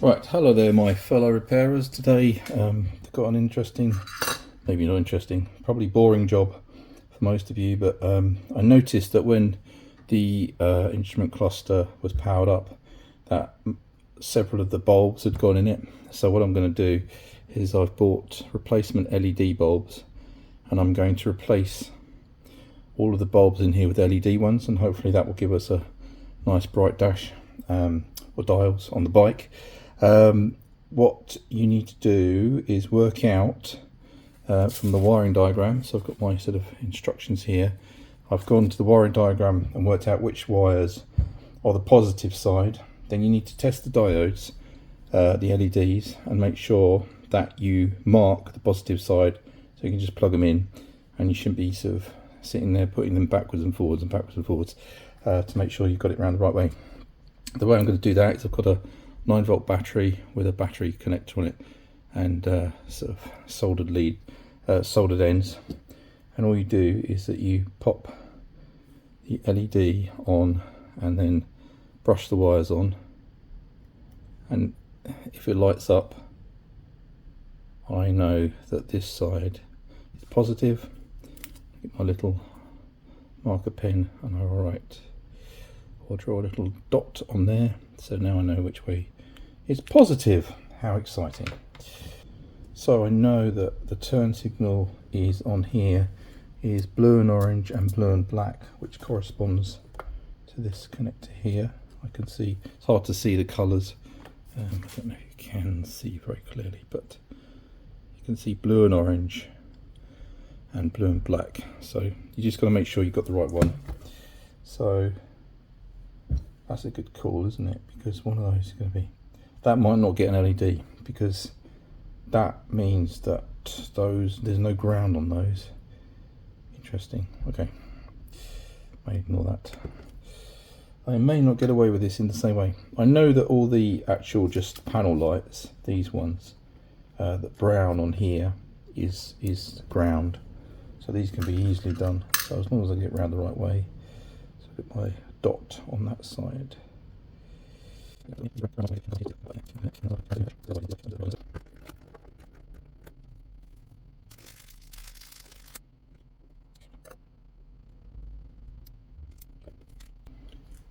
Right, hello there my fellow repairers. Today got an interesting, maybe not interesting, probably boring job for most of you, but I noticed that when the instrument cluster was powered up that several of the bulbs had gone in it. So what I'm going to do is I've bought replacement LED bulbs and I'm going to replace all of the bulbs in here with LED ones, and hopefully that will give us a nice bright dash or dials on the bike. What you need to do is work out from the wiring diagram. So I've got my sort of instructions here. I've gone to the wiring diagram and worked out which wires are the positive side. Then you need to test the diodes, the LEDs, and make sure that you mark the positive side, so you can just plug them in and you shouldn't be sort of sitting there putting them backwards and forwards to make sure you've got it around the right way. The way I'm going to do that is I've got a 9-volt battery with a battery connector on it and sort of soldered ends, and all you do is that you pop the LED on and then brush the wires on, and if it lights up I know that this side is positive. Get my little marker pen and I'll draw a little dot on there, so now I know which way is positive. How exciting. So I know that the turn signal is on here is blue and orange and blue and black, which corresponds to this connector here. I can see, it's hard to see the colours, I don't know if you can see very clearly, but you can see blue and orange and blue and black, so you just got to make sure you've got the right one. So that's a good call, isn't it? Because one of those is going to be, that might not get an LED, because that means that there's no ground on those. Interesting. Okay, may ignore that. I may not get away with this in the same way. I know that all the actual just panel lights, these ones, that brown on here is ground, so these can be easily done. So as long as I get around the right way, so I put my dot on that side.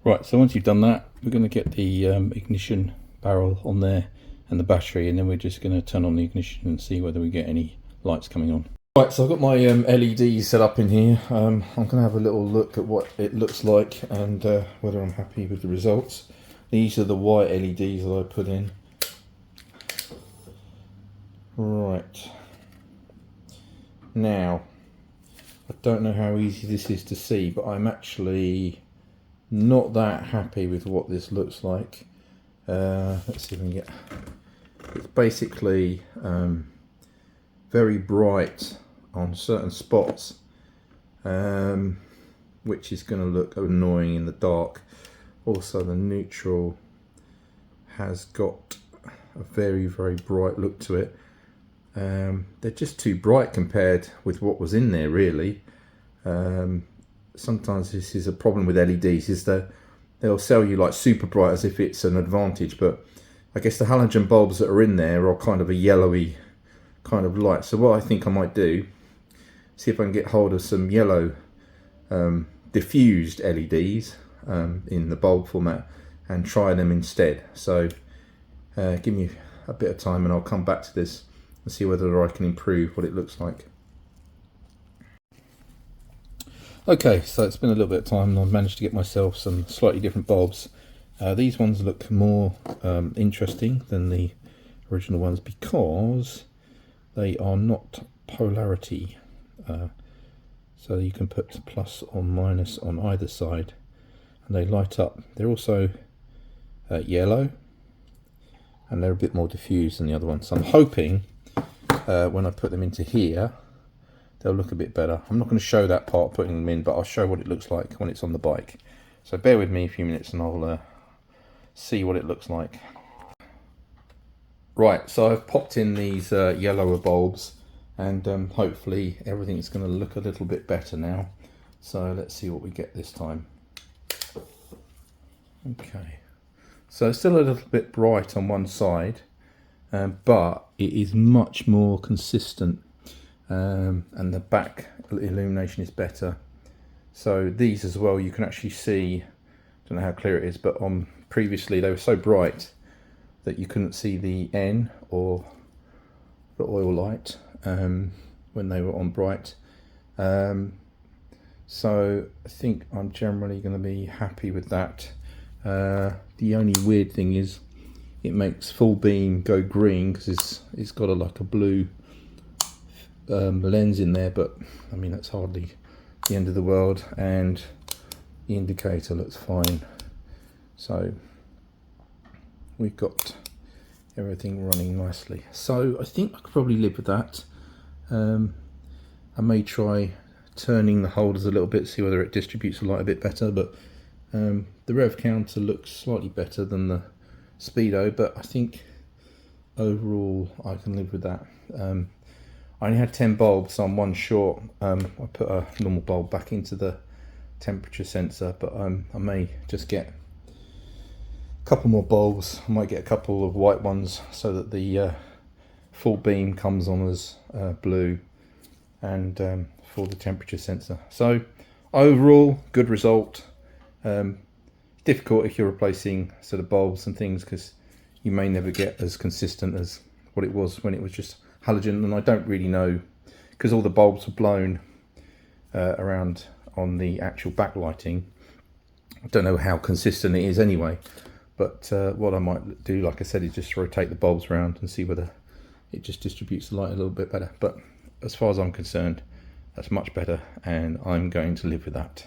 Right, so once you've done that, we're going to get the ignition barrel on there and the battery, and then we're just going to turn on the ignition and see whether we get any lights coming on. Right, so I've got my LEDs set up in here. I'm going to have a little look at what it looks like and whether I'm happy with the results. These are the white LEDs that I put in. Right, now I don't know how easy this is to see, but I'm actually not that happy with what this looks like. Let's see if we can get, it's basically very bright on certain spots, which is going to look annoying in the dark. Also the neutral has got a very bright look to it. They're just too bright compared with what was in there, really. Sometimes this is a problem with LEDs, is that they'll sell you like super bright as if it's an advantage, but I guess the halogen bulbs that are in there are kind of a yellowy kind of light. So what I think I might do, see if I can get hold of some yellow diffused LEDs in the bulb format and try them instead. So give me a bit of time and I'll come back to this and see whether I can improve what it looks like. Okay, so it's been a little bit of time and I've managed to get myself some slightly different bulbs. These ones look more interesting than the original ones because they are not polarity. So you can put plus or minus on either side and they light up. They're also yellow and they're a bit more diffused than the other ones. So I'm hoping when I put them into here they'll look a bit better. I'm not going to show that part putting them in, but I'll show what it looks like when it's on the bike. So bear with me a few minutes and I'll see what it looks like. Right, so I've popped in these yellower bulbs and hopefully everything's going to look a little bit better now. So let's see what we get this time. Okay, So it's still a little bit bright on one side, but it is much more consistent, and the back illumination is better. So these as well, you can actually see, I don't know how clear it is, but on previously they were so bright that you couldn't see the N or the oil light when they were on bright. So I think I'm generally going to be happy with that. The only weird thing is it makes full beam go green because it's got like a blue lens in there, but I mean that's hardly the end of the world, and the indicator looks fine. So we've got everything running nicely. So I think I could probably live with that. I may try turning the holders a little bit, see whether it distributes the light a bit better, but the rev counter looks slightly better than the speedo, but I think overall I can live with that. I only had 10 bulbs, so I'm one short. I put a normal bulb back into the temperature sensor, but I may just get a couple more bulbs. I might get a couple of white ones so that the full beam comes on as blue, and for the temperature sensor. So overall, good result. Difficult if you're replacing sort of bulbs and things, because you may never get as consistent as what it was when it was just halogen, and I don't really know, because all the bulbs were blown around on the actual backlighting. I don't know how consistent it is anyway, but what I might do, like I said, is just rotate the bulbs around and see whether it just distributes the light a little bit better. But as far as I'm concerned, that's much better, and I'm going to live with that.